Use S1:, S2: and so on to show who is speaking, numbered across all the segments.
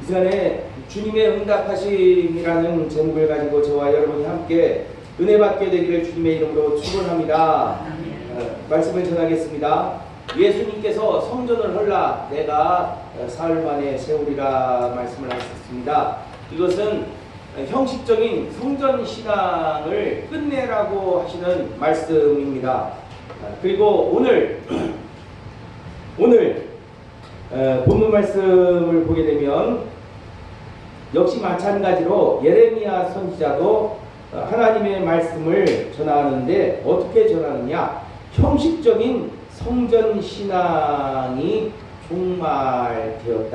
S1: 이 시간에 주님의 응답하심이라는 제목을 가지고 저와 여러분이 함께 은혜 받게 되기를 주님의 이름으로 축원합니다. 말씀을 전하겠습니다. 예수님께서 성전을 헐라 내가 사흘 만에 세우리라 말씀을 하셨습니다. 이것은 형식적인 성전 신앙을 끝내라고 하시는 말씀입니다. 그리고 오늘 본문 말씀을 보게 되면 역시 마찬가지로 예레미야 선지자도 하나님의 말씀을 전하는데 어떻게 전하느냐? 형식적인 성전 신앙이 종말되었다라고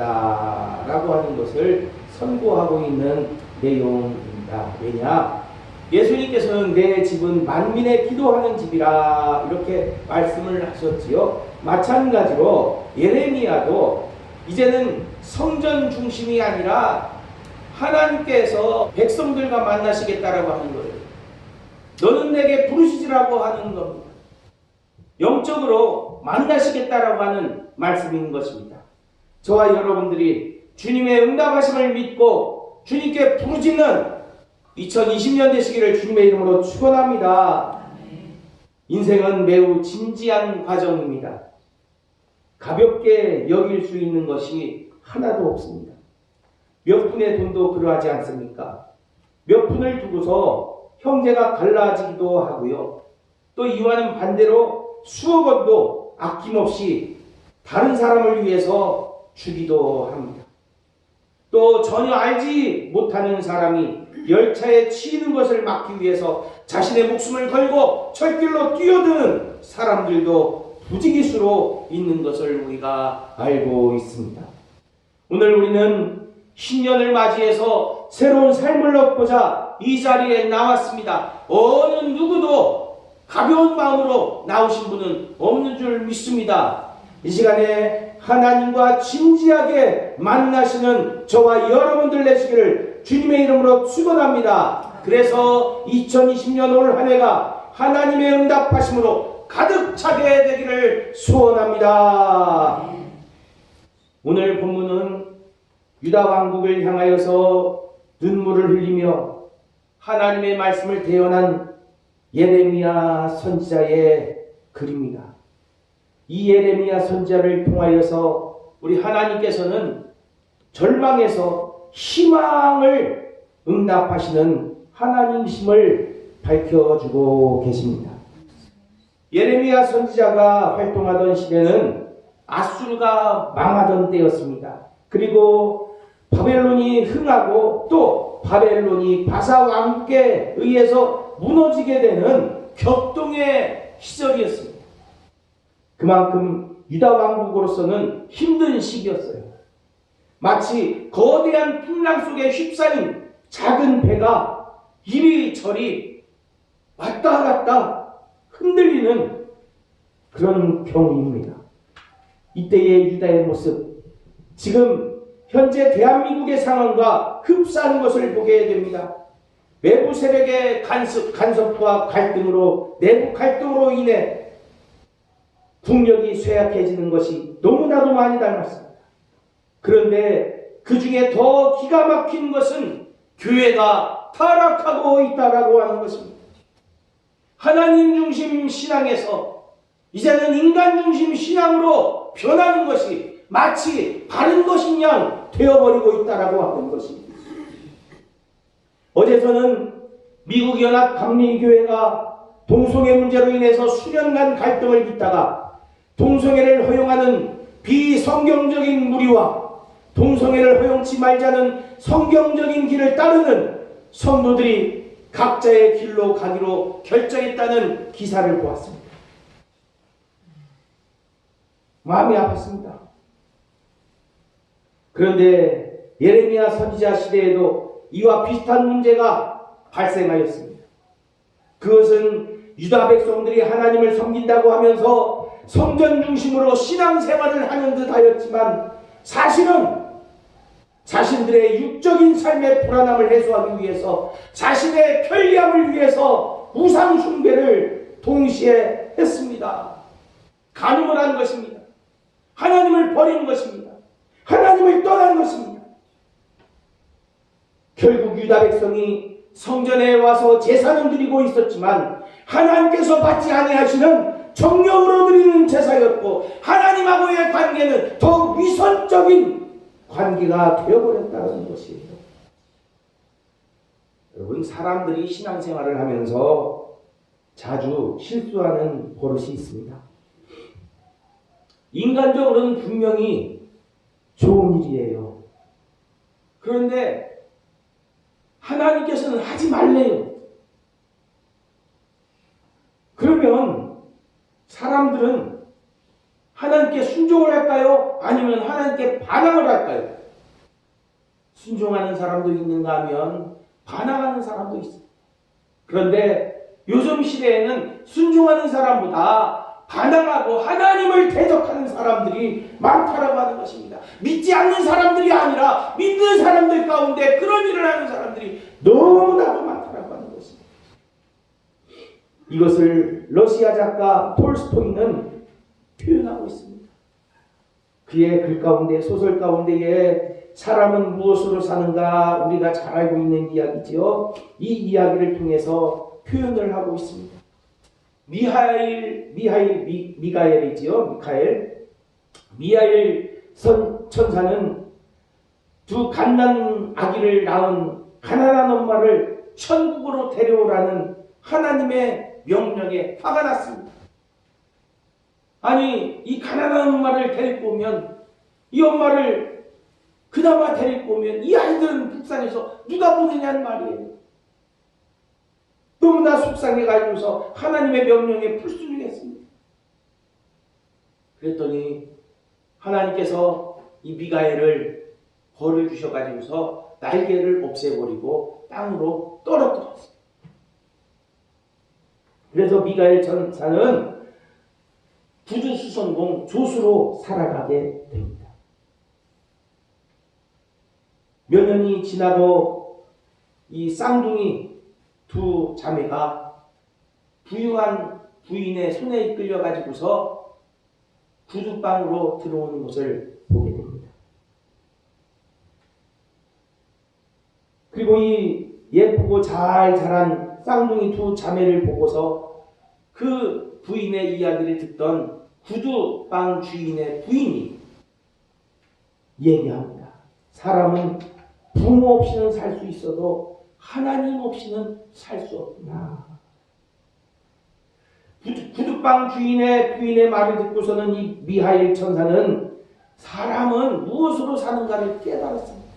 S1: 하는 것을 선고하고 있는 내용입니다. 왜냐? 예수님께서는 내 집은 만민의 기도하는 집이라 이렇게 말씀을 하셨지요. 마찬가지로 예레미야도 이제는 성전 중심이 아니라 하나님께서 백성들과 만나시겠다라고 하는 거예요. 너는 내게 부르시지라고 하는 겁니다. 영적으로 만나시겠다라고 하는 말씀인 것입니다. 저와 여러분들이 주님의 응답하심을 믿고 주님께 부르짖는 2020년 되시기를 주님의 이름으로 축원합니다. 인생은 매우 진지한 과정입니다. 가볍게 여길 수 있는 것이 하나도 없습니다. 몇 푼의 돈도 그러하지 않습니까? 몇 푼을 두고서 형제가 갈라지기도 하고요. 또 이와는 반대로 수억 원도 아낌없이 다른 사람을 위해서 주기도 합니다. 또 전혀 알지 못하는 사람이 열차에 치이는 것을 막기 위해서 자신의 목숨을 걸고 철길로 뛰어드는 사람들도 부지기수로 있는 것을 우리가 알고 있습니다. 오늘 우리는 신년을 맞이해서 새로운 삶을 얻고자 이 자리에 나왔습니다. 어느 누구도 가벼운 마음으로 나오신 분은 없는 줄 믿습니다. 이 시간에 하나님과 진지하게 만나시는 저와 여러분들 되시기를 주님의 이름으로 축원합니다. 그래서 2020년 올 한 해가 하나님의 응답하심으로 가득 차게 되기를 소원합니다. 오늘 본문은 유다 왕국을 향하여서 눈물을 흘리며 하나님의 말씀을 대언한 예레미야 선지자의 글입니다. 이 예레미야 선지자를 통하여서 우리 하나님께서는 절망에서 희망을 응답하시는 하나님이심을 밝혀주고 계십니다. 예레미야 선지자가 활동하던 시대는 아수르가 망하던 때였습니다. 그리고 바벨론이 흥하고 또 바벨론이 바사 왕국에 의해서 무너지게 되는 격동의 시절이었습니다. 그만큼 유다 왕국으로서는 힘든 시기였어요. 마치 거대한 풍랑 속에 휩싸인 작은 배가 이리저리 왔다 갔다 흔들리는 그런 경우입니다. 이때의 유다의 모습, 지금 현재 대한민국의 상황과 흡사한 것을 보게 됩니다. 외부 세력의 간섭과 갈등으로, 내부 갈등으로 인해 국력이 쇠약해지는 것이 너무나도 많이 닮았습니다. 그런데 그 중에 더 기가 막힌 것은 교회가 타락하고 있다라고 하는 것입니다. 하나님 중심 신앙에서 이제는 인간 중심 신앙으로 변하는 것이 마치 바른 것인 양 되어버리고 있다라고 하는 것입니다. 어제 저는 미국 연합 감리교회가 동성애 문제로 인해서 수년간 갈등을 빚다가 동성애를 허용하는 비성경적인 무리와 동성애를 허용치 말자는 성경적인 길을 따르는 성도들이 각자의 길로 가기로 결정했다는 기사를 보았습니다. 마음이 아팠습니다. 그런데 예레미야 선지자 시대에도 이와 비슷한 문제가 발생하였습니다. 그것은 유다 백성들이 하나님을 섬긴다고 하면서 성전 중심으로 신앙생활을 하는 듯 하였지만 사실은 자신들의 육적인 삶의 불안함을 해소하기 위해서 자신의 편리함을 위해서 우상 숭배를 동시에 했습니다. 간음을 한 것입니다. 하나님을 버린 것입니다. 하나님을 떠난 것입니다. 결국 유다 백성이 성전에 와서 제사는 드리고 있었지만 하나님께서 받지 아니하시는 정령으로 드리는 제사였고 하나님하고의 관계는 더욱 위선적인 관계가 되어버렸다는 것이에요. 여러분, 사람들이 신앙생활을 하면서 자주 실수하는 버릇이 있습니다. 인간적으로는 분명히 좋은 일이에요. 그런데 하나님께서는 하지 말래요. 그러면 사람들은 하나님께 순종을 할까요? 아니면 하나님께 반항을 할까요? 순종하는 사람도 있는가 하면 반항하는 사람도 있어요. 그런데 요즘 시대에는 순종하는 사람보다 반항하고 하나님을 대적하는 사람들이 많다라고 하는 것입니다. 믿지 않는 사람들이 아니라 믿는 사람들 가운데 그런 일을 하는 사람들이 너무나도 많다라고 하는 것입니다. 이것을 러시아 작가 톨스토이는 표현하고 있습니다. 그의 글 가운데, 소설 가운데에 사람은 무엇으로 사는가 우리가 잘 알고 있는 이야기지요. 이 이야기를 통해서 표현을 하고 있습니다. 미하엘 천사는 두 갓난 아기를 낳은 가난한 엄마를 천국으로 데려오라는 하나님의 명령에 화가 났습니다. 아니, 이 가난한 엄마를 데리고 오면, 이 엄마를 그나마 데리고 오면 이 아이들은 불쌍해서 누가 보느냐는 말이에요. 너무나 속상해가지고서 하나님의 명령에 불순종했습니다. 그랬더니 하나님께서 이 미가엘을 벌을 주셔가지고서 날개를 없애버리고 땅으로 떨어뜨렸어요. 그래서 미가엘 천사는 부주수선공 조수로 살아가게 됩니다. 몇 년이 지나도 이 쌍둥이 두 자매가 부유한 부인의 손에 이끌려 가지고서 구두방으로 들어오는 것을 보게 됩니다. 그리고 이 예쁘고 잘 자란 쌍둥이 두 자매를 보고서 그 부인의 이야기를 듣던 구두방 주인의 부인이 얘기합니다. 사람은 부모 없이는 살 수 있어도 하나님 없이는 살 수 없구나. 구두방 주인의 부인의 말을 듣고서는 이 미하엘 천사는 사람은 무엇으로 사는가를 깨달았습니다.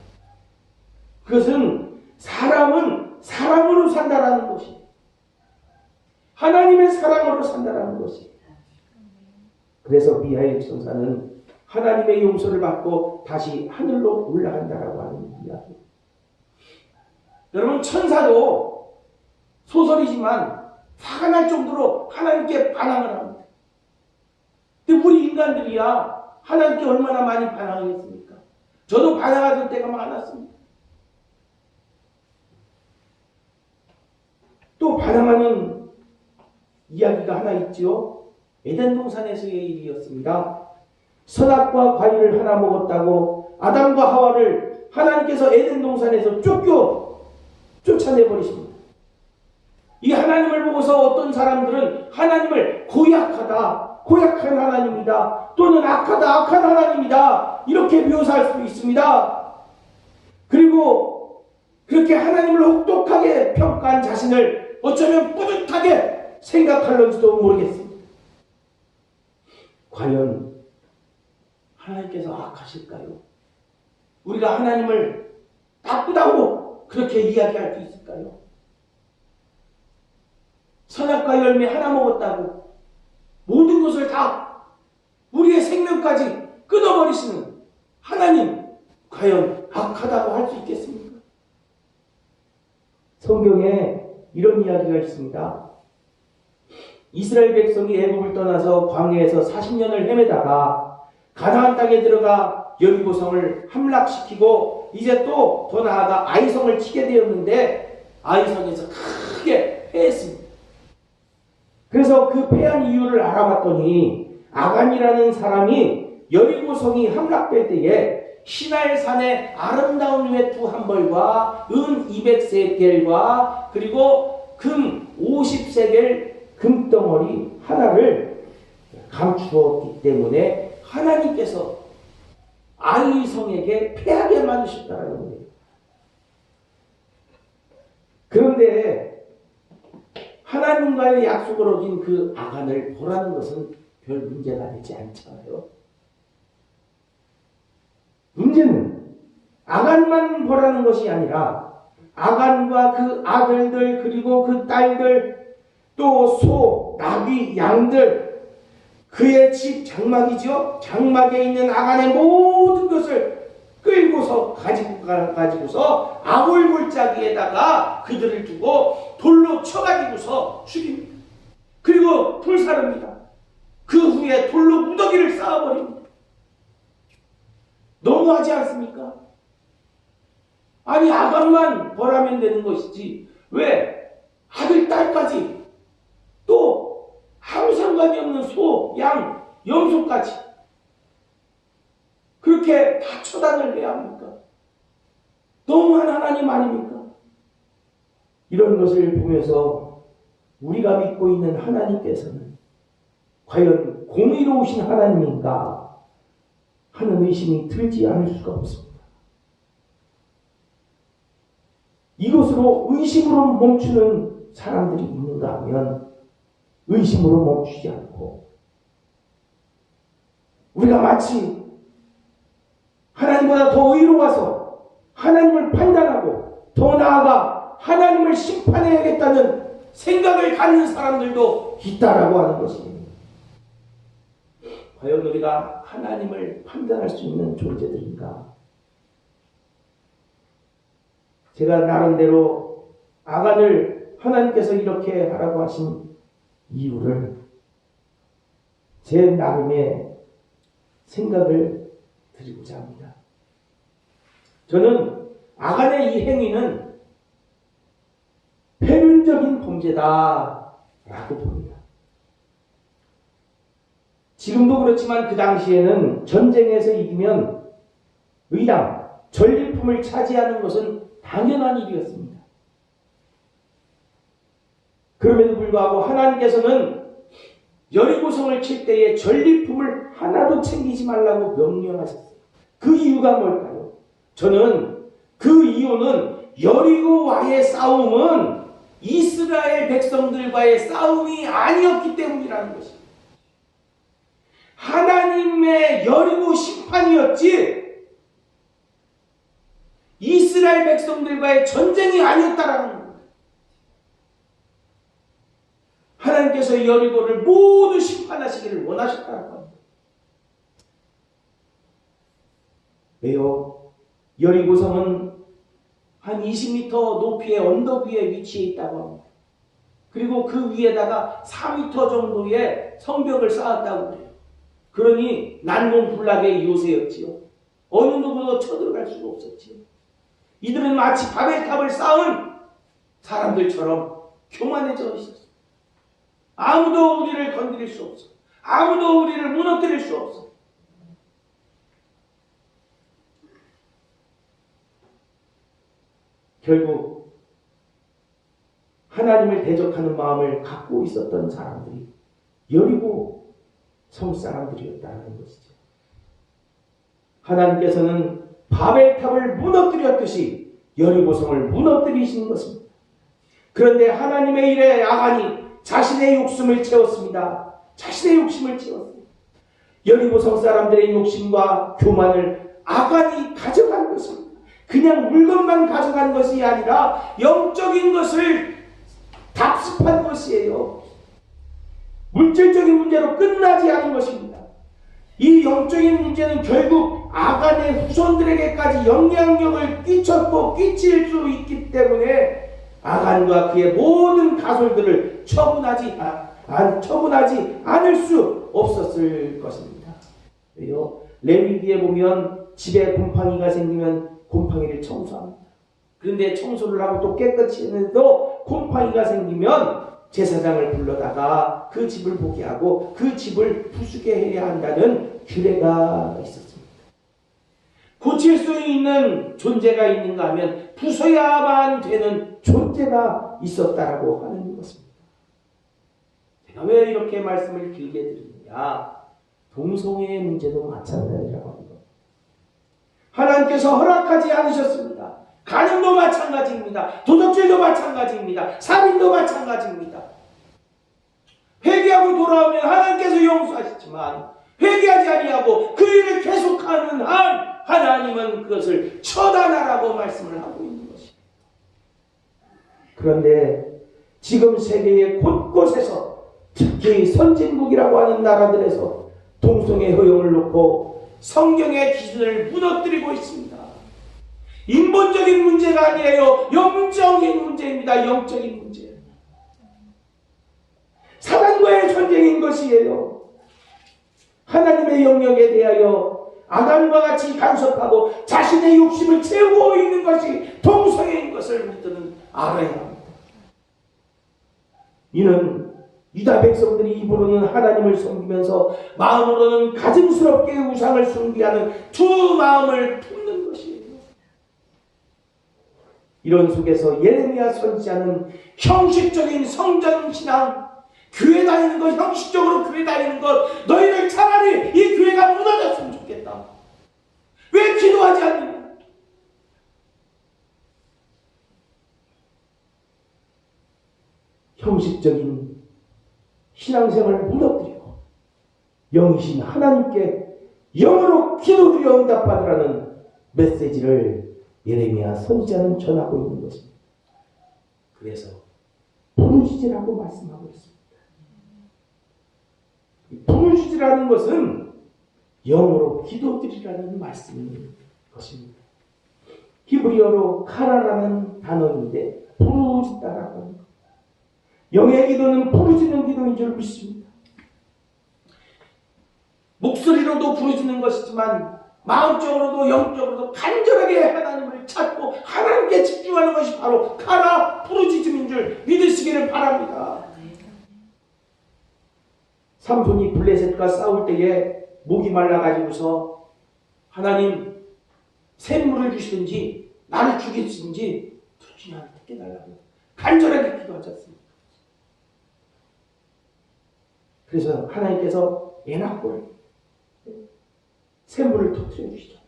S1: 그것은 사람은 사랑으로 산다라는 것이, 하나님의 사랑으로 산다라는 것이. 그래서 미하엘 천사는 하나님의 용서를 받고 다시 하늘로 올라간다라고 하는 이야기. 여러분, 천사도 소설이지만 화가 날 정도로 하나님께 반항을 합니다. 근데 우리 인간들이야 하나님께 얼마나 많이 반항했습니까? 저도 반항하던 때가 많았습니다. 또 반항하는 이야기가 하나 있지요. 에덴 동산에서의 일이었습니다. 선악과 과일을 하나 먹었다고 아담과 하와를 하나님께서 에덴 동산에서 쫓아내버리십니다. 이 하나님을 보고서 어떤 사람들은 하나님을 고약한 하나님이다, 또는 악한 하나님이다, 이렇게 묘사할 수도 있습니다. 그리고 그렇게 하나님을 혹독하게 평가한 자신을 어쩌면 뿌듯하게 생각할런지도 모르겠습니다. 과연 하나님께서 악하실까요? 우리가 하나님을 나쁘다고 그렇게 이야기할 수 있을까요? 선악과 열매 하나 먹었다고 모든 것을 다, 우리의 생명까지 끊어버리시는 하나님, 과연 악하다고 할 수 있겠습니까? 성경에 이런 이야기가 있습니다. 이스라엘 백성이 애굽을 떠나서 광야에서 40년을 헤매다가 가나안 땅에 들어가 여리고성을 함락시키고 이제 또 더 나아가 아이성을 치게 되었는데 아이성에서 크게 패했습니다. 그래서 그 패한 이유를 알아봤더니 아간이라는 사람이 여리고성이 함락될 때에 시날산의 아름다운 외투 한 벌과 은 200세겔과 그리고 금 50세겔 금덩어리 하나를 감추었기 때문에 하나님께서 아이 성에게 패하게 만드셨다는 거예요. 그런데 하나님과의 약속을 어긴 그 아간을 보라는 것은 별 문제가 되지 않잖아요. 문제는 아간만 보라는 것이 아니라 아간과 그 아들들 그리고 그 딸들 또 소, 나귀, 양들 그의 집 장막이죠. 장막에 있는 아간의 모든 것을 끌고서 가지고서 아골 골짜기에다가 그들을 두고 돌로 쳐가지고서 죽입니다. 그리고 불사릅니다. 그 후에 돌로 무더기를 쌓아버립니다. 너무하지 않습니까? 아니 아간만 벌하면 되는 것이지 왜 아들, 딸까지 또 아무 상관이 없는 소, 양, 염소까지 그렇게 다 처단을 해야 합니까? 너무한 하나님 아닙니까? 이런 것을 보면서 우리가 믿고 있는 하나님께서는 과연 공의로우신 하나님인가 하는 의심이 들지 않을 수가 없습니다. 이것으로 의심으로 멈추는 사람들이 있는가 하면 의심으로 멈추지 않고 우리가 마치 하나님보다 더 의로워서 하나님을 판단하고 더 나아가 하나님을 심판해야겠다는 생각을 갖는 사람들도 있다라고 하는 것입니다. 과연 우리가 하나님을 판단할 수 있는 존재들인가? 제가 나름대로 아간을 하나님께서 이렇게 하라고 하신 이유를 제 나름의 생각을 드리고자 합니다. 저는 아간의 이 행위는 패륜적인 범죄다라고 봅니다. 지금도 그렇지만 그 당시에는 전쟁에서 이기면 의당, 전리품을 차지하는 것은 당연한 일이었습니다. 그럼에도 불구하고 하나님께서는 여리고성을 칠 때에 전리품을 하나도 챙기지 말라고 명령하셨어요. 그 이유가 뭘까요? 저는 그 이유는 여리고와의 싸움은 이스라엘 백성들과의 싸움이 아니었기 때문이라는 것입니다. 하나님의 여리고 심판이었지 이스라엘 백성들과의 전쟁이 아니었다라는 겁니다. 하나님께서 여리고를 모두 심판하시기를 원하셨다는 겁니다. 왜요? 여리고성은 한 20m 높이의 언덕 위에 위치해 있다고 합니다. 그리고 그 위에다가 4m 정도의 성벽을 쌓았다고 해요. 그러니 난공불락의 요새였지요. 어느 누구도 쳐들어갈 수가 없었지요. 이들은 마치 바벨탑을 쌓은 사람들처럼 교만해져 있었어요. 아무도 우리를 건드릴 수 없어. 아무도 우리를 무너뜨릴 수 없어. 결국 하나님을 대적하는 마음을 갖고 있었던 사람들이 여리고 성 사람들이었다는 것이죠. 하나님께서는 바벨탑을 무너뜨렸듯이 여리고성을 무너뜨리신 것입니다. 그런데 하나님의 일에 아간이 자신의 욕심을 채웠습니다. 자신의 욕심을 채웠습니다. 여리고성 사람들의 욕심과 교만을 아간이 가져간 것입니다. 그냥 물건만 가져간 것이 아니라 영적인 것을 답습한 것이에요. 물질적인 문제로 끝나지 않은 것입니다. 이 영적인 문제는 결국 아간의 후손들에게까지 영향력을 끼쳤고 끼칠 수 있기 때문에 아간과 그의 모든 가솔들을 처분하지 않을 수 없었을 것입니다. 왜요? 레위기에 보면 집에 곰팡이가 생기면 곰팡이를 청소합니다. 그런데 청소를 하고 또 깨끗이 했는데도 곰팡이가 생기면 제사장을 불러다가 그 집을 보게 하고 그 집을 부수게 해야 한다는 규례가 있었습니다. 고칠 수 있는 존재가 있는가 하면 부숴야만 되는 존재가 있었다라고 하는 것입니다. 제가 왜 이렇게 말씀을 길게 드리느냐? 동성애의 문제도 마찬가지라고 합니다. 하나님께서 허락하지 않으셨습니다. 간음도 마찬가지입니다. 도덕질도 마찬가지입니다. 살인도 마찬가지입니다. 회개하고 돌아오면 하나님께서 용서하시지만 회개하지 아니하고 그 일을 계속하는 한 하나님은 그것을 처단하라고 말씀을 하고 있는 것입니다. 그런데 지금 세계의 곳곳에서 특히 선진국이라고 하는 나라들에서 동성애 허용을 놓고 성경의 기준을 무너뜨리고 있습니다. 인본적인 문제가 아니에요. 영적인 문제입니다. 영적인 문제. 사단과의 전쟁인 것이에요. 하나님의 영역에 대하여 아담과 같이 간섭하고 자신의 욕심을 채우고 있는 것이 동성애인 것을 우리들은 알아야 합니다. 이는 유다 백성들이 입으로는 하나님을 섬기면서 마음으로는 가증스럽게 우상을 숭배하는 두 마음을 품는 것이에요. 이런 속에서 예레미야 선지자는 형식적인 성전신앙, 교회 다니는 것, 형식적으로 교회 다니는 것, 너희들 차라리 이 교회가 무너졌으면 좋겠다. 왜 기도하지 않느냐? 형식적인 신앙생활을 무너뜨리고 영이신 하나님께 영으로 기도드려 응답받으라는 메시지를 예레미야 선지자는 전하고 있는 것입니다. 그래서 부르짖으라고 말씀하고 있습니다. 부르짖으라는 것은 영어로 기도드리라는 말씀인 것입니다. 히브리어로 카라라는 단어인데 부르짖다라고 하는 것. 영의 기도는 부르짖는 기도인 줄 믿습니다. 목소리로도 부르짖는 것이지만 마음적으로도 영적으로도 간절하게 하나님을 찾고 하나님께 집중하는 것이 바로 카라 부르짖음인 줄 믿으시기를 바랍니다. 삼손이 블레셋과 싸울 때에 목이 말라가지고서 하나님 샘물을 주시든지 나를 죽이시든지 둘 중에 하나 택해달라고 간절하게 기도하셨습니다. 그래서 하나님께서 에나골 샘물을 터뜨려 주시죠.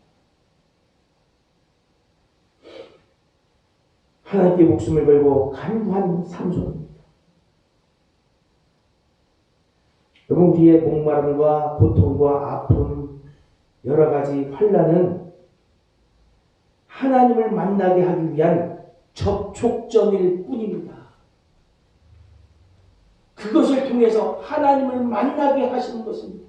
S1: 하나님께 목숨을 걸고 간구한 삼손입니다. 여러분, 우리의 목마름과 고통과 아픔, 여러 가지 환난은 하나님을 만나게 하기 위한 접촉점일 뿐입니다. 그것을 통해서 하나님을 만나게 하시는 것입니다.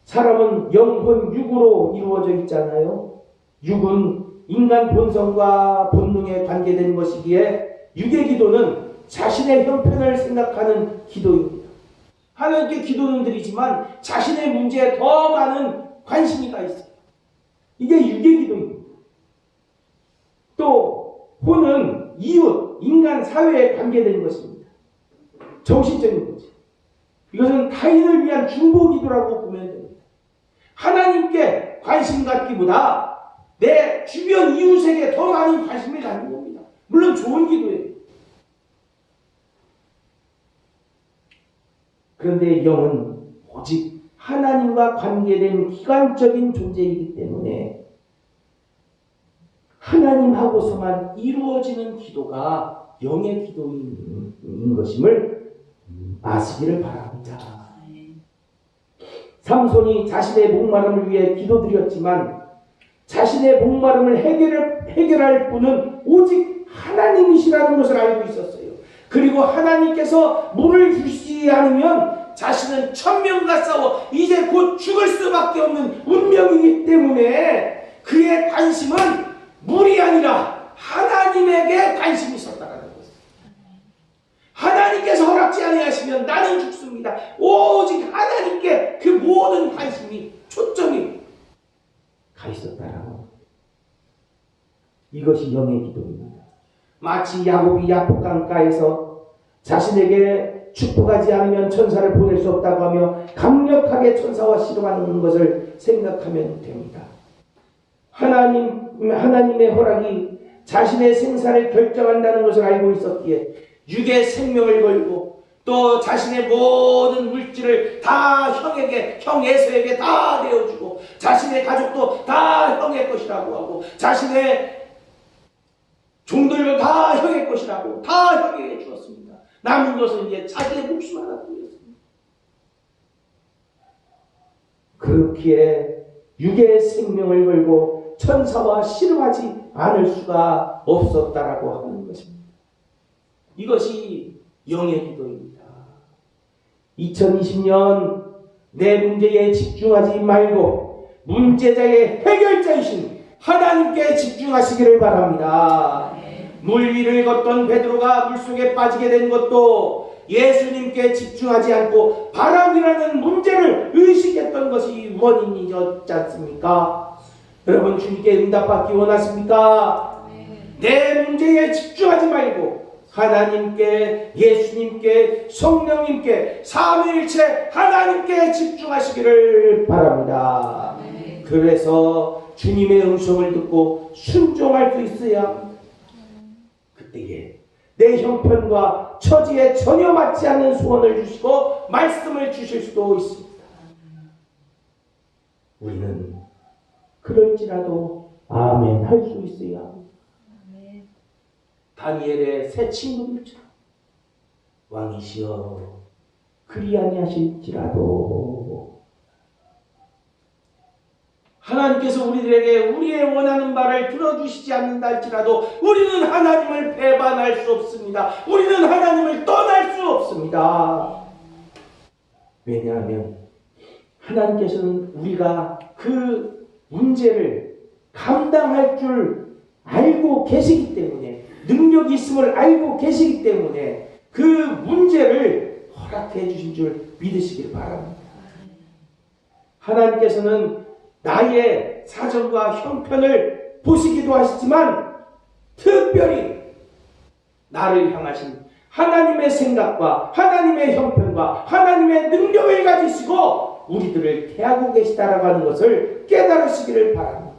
S1: 사람은 영혼, 육으로 이루어져 있잖아요. 육은 인간 본성과 본능에 관계된 것이기에 육의 기도는 자신의 형편을 생각하는 기도입니다. 하나님께 기도는 드리지만 자신의 문제에 더 많은 관심이 가 있어요. 이게 육의 기도입니다. 또 혼은 이웃, 인간 사회에 관계된 것입니다. 정신적인 거죠. 이것은 타인을 위한 중보 기도라고 보면 됩니다. 하나님께 관심 갖기보다 내 주변 이웃에게 더 많은 관심을 갖는 겁니다. 물론 좋은 기도예요. 그런데 영은 오직 하나님과 관계된 기관적인 존재이기 때문에 하나님하고서만 이루어지는 기도가 영의 기도인 것임을 아시기를 바랍니다. 삼손이 자신의 목마름을 위해 기도드렸지만 자신의 목마름을 해결할 분은 오직 하나님이시라는 것을 알고 있었어요. 그리고 하나님께서 물을 주시지 않으면 자신은 천명과 싸워 이제 곧 죽을 수밖에 없는 운명이기 때문에 그의 관심은 물이 아니라 하나님에게 관심이 있었다는 것입니다. 하나님께서 허락지 아니하시면 나는 죽습니다. 오직 하나님께 그 모든 관심이 초점이 가 있었다라는 것. 이것이 영의 기도입니다. 마치 야곱이 야복강가에서 자신에게 축복하지 않으면 천사를 보낼 수 없다고 하며 강력하게 천사와 씨름하는 것을 생각하면 됩니다. 하나님의 허락이 자신의 생사를 결정한다는 것을 알고 있었기에 육의 생명을 걸고 또 자신의 모든 물질을 다 형 에서에게 다 내어주고 자신의 가족도 다 형의 것이라고 하고 자신의 종들도 다 형의 것이라고 다 형에게 주었습니다. 남은 것은 이제 자기의 목숨 하나뿐이었습니다. 그렇기에 육의 생명을 걸고 천사와 씨름하지 않을 수가 없었다라고 하는 것입니다. 이것이 영의 기도입니다. 2020년 내 문제에 집중하지 말고 문제자의 해결자이신 하나님께 집중하시기를 바랍니다. 물 위를 걷던 베드로가 물속에 빠지게 된 것도 예수님께 집중하지 않고 바람이라는 문제를 의식했던 것이 원인이었지 않습니까? 여러분 주님께 응답받기 원하십니까? 내 문제에 집중하지 말고 하나님께, 예수님께, 성령님께, 삼위일체 하나님께 집중하시기를 바랍니다. 그래서 주님의 음성을 듣고 순종할 수 있어야 합니다. 그때에 내 형편과 처지에 전혀 맞지 않는 소원을 주시고 말씀을 주실 수도 있습니다. 우리는 그럴지라도 아멘 할 수 있어야 합니다. 다니엘의 세 친구들처럼 왕이시여 그리 아니하실지라도 하나님께서 우리들에게 우리의 원하는 바를 들어주시지 않는다 할지라도 우리는 하나님을 배반할 수 없습니다. 우리는 하나님을 떠날 수 없습니다. 왜냐하면 하나님께서는 우리가 그 문제를 감당할 줄 알고 계시기 때문에 능력이 있음을 알고 계시기 때문에 그 문제를 허락해 주신 줄 믿으시길 바랍니다. 하나님께서는 나의 사정과 형편을 보시기도 하시지만 특별히 나를 향하신 하나님의 생각과 하나님의 형편과 하나님의 능력을 가지시고 우리들을 대하고 계시다라고 하는 것을 깨달으시기를 바랍니다.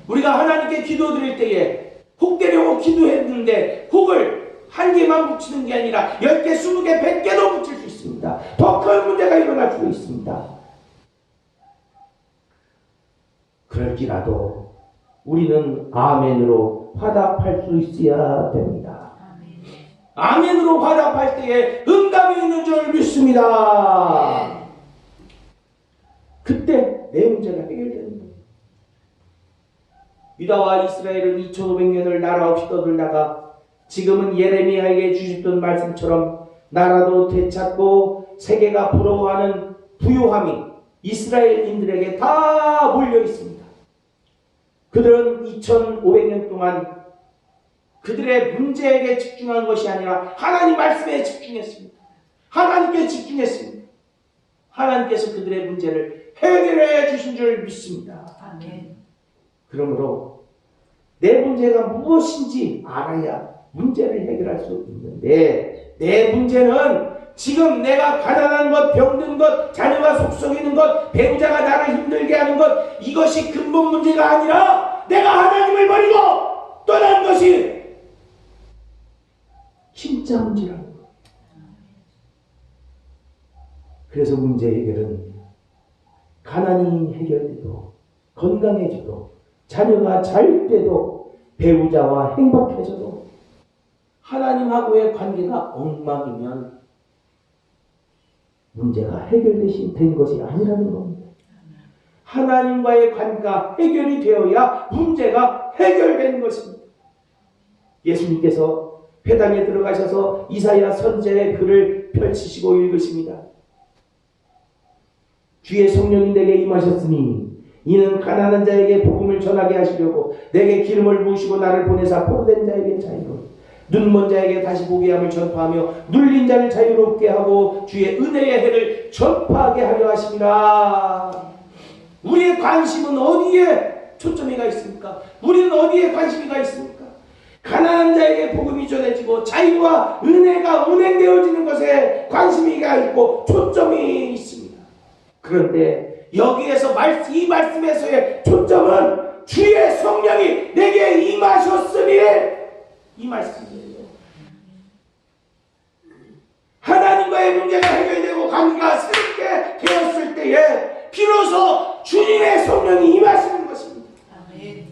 S1: 우리가 하나님께 기도드릴 때에 혹 되려고 기도했는데 혹을 한 개만 붙이는 게 아니라 10개, 20개, 100개도 붙일 수 있습니다. 더 큰 문제가 일어날 수 있습니다. 그럴지라도 우리는 아멘으로 화답할 수 있어야 됩니다. 아멘으로 화답할 때에 응답이 있는 줄 믿습니다. 그때 내 문제가 해결되는 거예요. 유다와 이스라엘은 2500년을 나라 없이 떠들다가 지금은 예레미야에게 주셨던 말씀처럼 나라도 되찾고 세계가 부러워하는 부요함이 이스라엘인들에게 다 몰려 있습니다. 그들은 2500년 동안 그들의 문제에게 집중한 것이 아니라 하나님 말씀에 집중했습니다. 하나님께 집중했습니다. 하나님께서 그들의 문제를 해결해 주신 줄 믿습니다. 아멘. 그러므로 내 문제가 무엇인지 알아야 문제를 해결할 수 있는데 내 문제는 지금 내가 가난한 것, 병든 것, 자녀가 속썩이는 것, 배우자가 나를 힘들게 하는 것 이것이 근본 문제가 아니라 내가 하나님을 버리고 떠난 것이 진짜 문제라는 거예요. 그래서 문제 해결은 가난이 해결돼도 건강해져도 자녀가 잘 때도 배우자와 행복해져도 하나님하고의 관계가 엉망이면 문제가 해결된 것이 아니라는 겁니다. 하나님과의 관계가 해결이 되어야 문제가 해결된 것입니다. 예수님께서 회당에 들어가셔서 이사야 선지자의 글을 펼치시고 읽으십니다. 주의 성령이 내게 임하셨으니 이는 가난한 자에게 복음을 전하게 하시려고 내게 기름을 부으시고 나를 보내사 포로된 자에게 자유로 눈먼 자에게 다시 보게 함을 전파하며 눌린 자를 자유롭게 하고 주의 은혜의 해를 전파하게 하려 하십니다. 우리의 관심은 어디에 초점이 가 있습니까? 우리는 어디에 관심이 가 있습니까? 가난한 자에게 복음이 전해지고 자유와 은혜가 운행되어지는 것에 관심이가 있고 초점이 있습니다. 그런데 여기에서 이 말씀에서의 초점은 주의 성령이 내게 임하셨으니 이 말씀이에요. 하나님과의 문제가 해결되고 관계가 새롭게 되었을 때에 비로소 주님의 성령이 임하시는 것입니다. 아멘.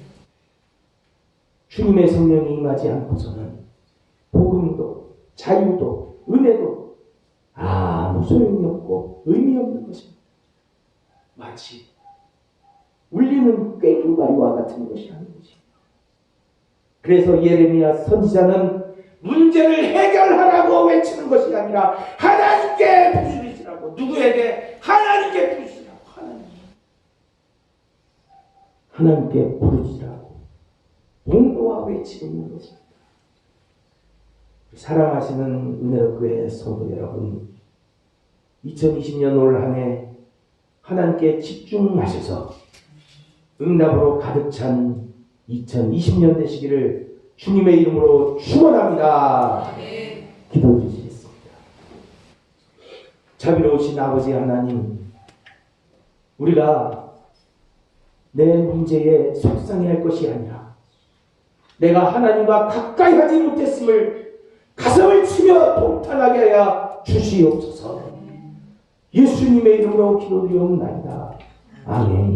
S1: 주님의 성령이 임하지 않고서는 복음도 자유도 은혜도 아무 소용이 없고 의미 없는 것입니다. 마치 울리는 꾀두가리와 같은 것이라는 것입니다. 그래서 예레미야 선지자는 문제를 해결하라고 외치는 것이 아니라 하나님께 부르시라고. 누구에게? 하나님께 부르시라고. 하나님께 부르시라고 봉도와 외치고 있는 것입니다. 사랑하시는 은혜교회 성도 여러분, 2020년 올 한 해 하나님께 집중하셔서 응답으로 가득 찬 2020년 되시기를 주님의 이름으로 축원합니다. 기도해 주시겠습니다. 자비로우신 아버지 하나님, 우리가 내 문제에 속상해할 것이 아니라 내가 하나님과 가까이 하지 못했음을 가슴을 치며 통탄하게 하여 주시옵소서. 예수님의 이름으로 기도드리옵나이다. 아멘.